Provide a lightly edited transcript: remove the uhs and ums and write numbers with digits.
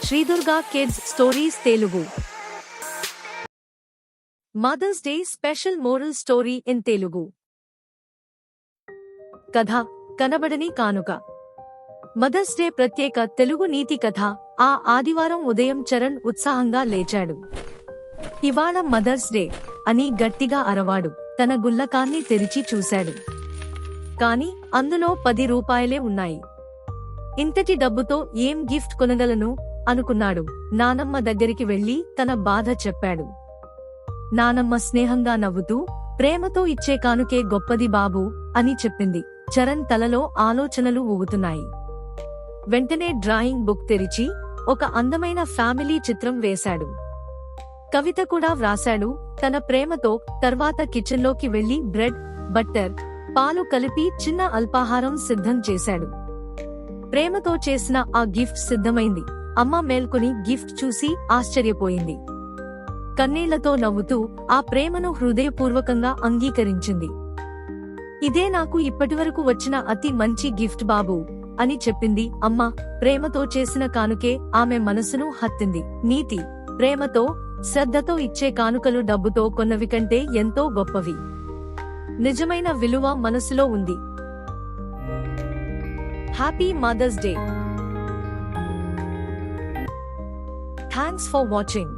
Sri Durga kids stories Telugu. Mothers day special moral story in Telugu. కథ కనబడని కానుక. మదర్స్ డే ప్రత్యేక తెలుగు నీతి కథ. ఆ ఆదివారం ఉదయం చరణ్ ఉత్సాహంగా లేచాడు. ఇవాళ మదర్స్ డే అని గట్టిగా అరవాడు. తన గుల్లకాన్ని తెరిచి చూశాడు. కాని అందులో 10 రూపాయలే ఉన్నాయి. ఇంతటి డబ్బుతో ఏం గిఫ్ట్ కొనగలను అనుకున్నాడు. నానమ్మ దగ్గరికి వెళ్లి తన బాధ చెప్పాడు. నానమ్మ స్నేహంగా నవ్వుతూ, ప్రేమతో ఇచ్చే కానుకే గొప్పది బాబూ అని చెప్పింది. చరణ్ తలలో ఆలోచనలు ఊగుతున్నాయి. వెంటనే డ్రాయింగ్ బుక్ తెరిచి ఒక అందమైన ఫ్యామిలీ చిత్రం వేశాడు. కవిత కూడా వ్రాశాడు తన ప్రేమతో. తర్వాత కిచెన్లోకి వెళ్లి బ్రెడ్, బట్టర్, పాలు కలిపి చిన్న అల్పాహారం సిద్ధం చేశాడు. ప్రేమతో చేసిన ఆ గిఫ్ట్ సిద్ధమైంది. అమ్మ మేల్కొని గిఫ్ట్ చూసి ఆశ్చర్యపోయింది. కన్నీళ్లతో నవ్వుతూ ఆ ప్రేమను హృదయపూర్వకంగా అంగీకరించింది. ఇదే నాకు ఇప్పటివరకు వచ్చిన అతి మంచి గిఫ్ట్ బాబూ అని చెప్పింది. అమ్మ ప్రేమతో చేసిన కానుకే ఆమె మనసును హత్తింది. నీతి: ప్రేమతో, శ్రద్ధతో ఇచ్చే కానుకలు డబ్బుతో కొన్నవి కంటే ఎంతో గొప్పవి. నిజమైన విలువ మనసులో ఉంది. Happy mothers day. Thanks for watching.